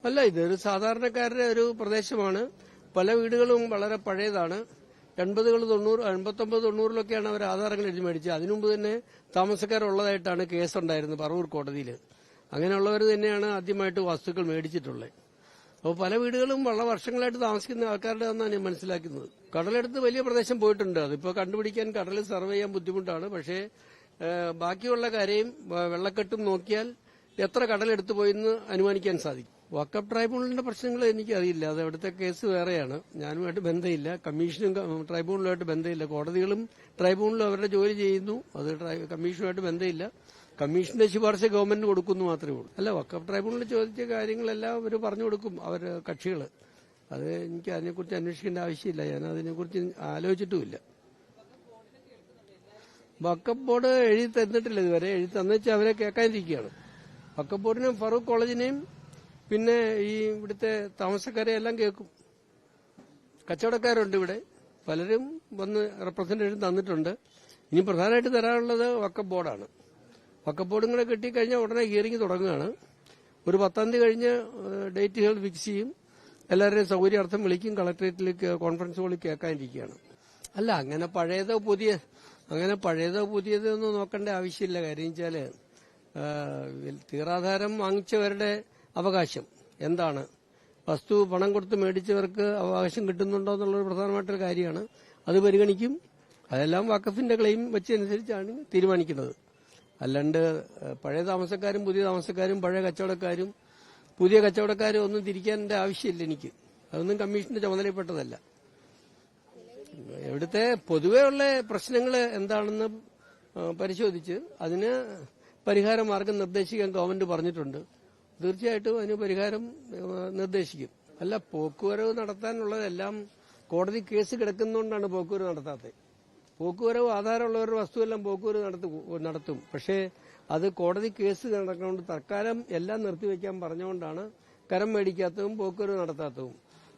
അല്ല, ഇതൊരു സാധാരണക്കാരുടെ ഒരു പ്രദേശമാണ്. പല വീടുകളും വളരെ പഴയതാണ്. 80-കൾ 90 89-90-ലൊക്കെയാണ് അവർ ആധാരങ്ങൾ എഴുതി മേടിച്ചത്. അതിനുമുമ്പ് തന്നെ താമസക്കാരുള്ളതായിട്ടാണ് കേസുണ്ടായിരുന്നത് പറവൂർ കോടതിയിൽ. അങ്ങനെയുള്ളവർ തന്നെയാണ് ആദ്യമായിട്ട് വസ്തുക്കൾ മേടിച്ചിട്ടുള്ളത്. അപ്പോൾ പല വീടുകളും വളരെ വർഷങ്ങളായിട്ട് താമസിക്കുന്ന ആൾക്കാരുടെ എന്നാണ് ഞാൻ മനസ്സിലാക്കുന്നത്. കടലെടുത്ത് വലിയ പ്രദേശം പോയിട്ടുണ്ട്. അതിപ്പോൾ കണ്ടുപിടിക്കാൻ കടൽ സർവേ ചെയ്യാൻ ബുദ്ധിമുട്ടാണ്. പക്ഷേ ബാക്കിയുള്ള കാര്യം വെള്ളക്കെട്ടും നോക്കിയാൽ എത്ര കടലെടുത്ത് പോയെന്ന് അനുമാനിക്കാൻ സാധിക്കും. വഖഫ് ട്രൈബ്യൂണലിന്റെ പ്രശ്നങ്ങൾ എനിക്കറിയില്ല. അത് അവിടുത്തെ കേസ് വേറെയാണ്. ഞാനുമായിട്ട് ബന്ധമില്ല. കമ്മീഷനും ട്രൈബ്യൂണലുമായിട്ട് ബന്ധമില്ല. കോടതികളും ട്രൈബ്യൂണലും അവരുടെ ജോലി ചെയ്യുന്നു. അത് കമ്മീഷനുമായിട്ട് ബന്ധമില്ല. കമ്മീഷന്റെ ശുപാർശ ഗവൺമെന്റിന് കൊടുക്കുന്നു മാത്രമേ ഉള്ളൂ. അല്ല, വഖഫ് ട്രൈബ്യൂണലിൽ ചോദിച്ച കാര്യങ്ങളെല്ലാം അവർ പറഞ്ഞു കൊടുക്കും, അവർ കക്ഷികൾ. അത് എനിക്ക് അതിനെക്കുറിച്ച് അന്വേഷിക്കേണ്ട ആവശ്യമില്ല. ഞാൻ അതിനെക്കുറിച്ച് ആലോചിച്ചിട്ടുമില്ല. വഖഫ് ബോർഡ് എഴുതി തന്നിട്ടില്ല ഇതുവരെ. എഴുതി തന്നുവെച്ചാൽ അവരെ കേൾക്കാനിരിക്കുകയാണ്. വഖഫ് ബോർഡിനെയും ഫറൂഖ് കോളേജിനെയും പിന്നെ ഈ ഇവിടുത്തെ താമസക്കാരെ എല്ലാം കേൾക്കും. കച്ചവടക്കാരുണ്ട് ഇവിടെ, പലരും വന്ന് റെപ്രസെന്റേഷൻ തന്നിട്ടുണ്ട്. ഇനി പ്രധാനമായിട്ട് തരാനുള്ളത് വഖഫ് ബോർഡാണ്. വഖഫ് ബോർഡും കൂടെ കിട്ടിക്കഴിഞ്ഞാൽ ഉടനെ ഹിയറിംഗ് തുടങ്ങുകയാണ്. ഒരു 10-ാം തീയതി കഴിഞ്ഞ് ഡേറ്റുകൾ ഫിക്സ് ചെയ്യും. എല്ലാവരുടെയും സൗകര്യാർത്ഥം വിളിക്കും. കളക്ടറേറ്റിലേക്ക് കോൺഫറൻസ് ഹോളിൽ കേൾക്കാനിരിക്കുകയാണ്. അല്ല, അങ്ങനെ പഴയതോ പുതിയതോ ഒന്നും നോക്കേണ്ട ആവശ്യമില്ല. കാര്യം വെച്ചാല് തീറാധാരം വാങ്ങിച്ചവരുടെ അവകാശം എന്താണ്, വസ്തു പണം കൊടുത്ത് മേടിച്ചവർക്ക് അവകാശം കിട്ടുന്നുണ്ടോ എന്നുള്ളത് പ്രധാനമായിട്ടൊരു കാര്യമാണ്. അത് പരിഗണിക്കും. അതെല്ലാം വഖഫിന്റെ ക്ലെയിം വെച്ചനുസരിച്ചാണ് തീരുമാനിക്കുന്നത്. അല്ലാണ്ട് പഴയ താമസക്കാരും പുതിയ താമസക്കാരും പഴയ കച്ചവടക്കാരും പുതിയ കച്ചവടക്കാരും ഒന്നും തിരിക്കേണ്ട ആവശ്യമില്ല എനിക്ക്. അതൊന്നും കമ്മീഷന്റെ ചുമതലപ്പെട്ടതല്ല. ഇവിടുത്തെ പൊതുവെയുള്ള പ്രശ്നങ്ങൾ എന്താണെന്ന് പരിശോധിച്ച് അതിന് പരിഹാര മാർഗം നിർദ്ദേശിക്കാൻ ഗവൺമെന്റ് പറഞ്ഞിട്ടുണ്ട്. തീർച്ചയായിട്ടും അതിന് പരിഹാരം നിർദ്ദേശിക്കും. അല്ല, പോക്കുവരവ് നടത്താനുള്ളതെല്ലാം കോടതി കേസ് കിടക്കുന്നതുകൊണ്ടാണ് പോക്കുവരവ് നടത്താത്തത്. പോക്കുവരവ് ആധാരമുള്ളവരുടെ വസ്തുവെല്ലാം പോക്കുവരവ് നടത്തും. പക്ഷേ അത് കോടതി കേസ് നടക്കുന്നതുകൊണ്ട് തൽക്കാലം എല്ലാം നിർത്തിവെക്കാൻ പറഞ്ഞുകൊണ്ടാണ് കരം മേടിക്കാത്തതും പോക്കുവരവ് നടത്താത്തതും.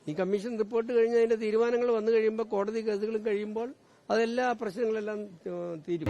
ഈ കമ്മീഷൻ റിപ്പോർട്ട് കഴിഞ്ഞ് അതിന്റെ തീരുമാനങ്ങൾ വന്നു കഴിയുമ്പോൾ, കോടതി കേസുകളും കഴിയുമ്പോൾ അതെല്ലാ പ്രശ്നങ്ങളെല്ലാം തീരും.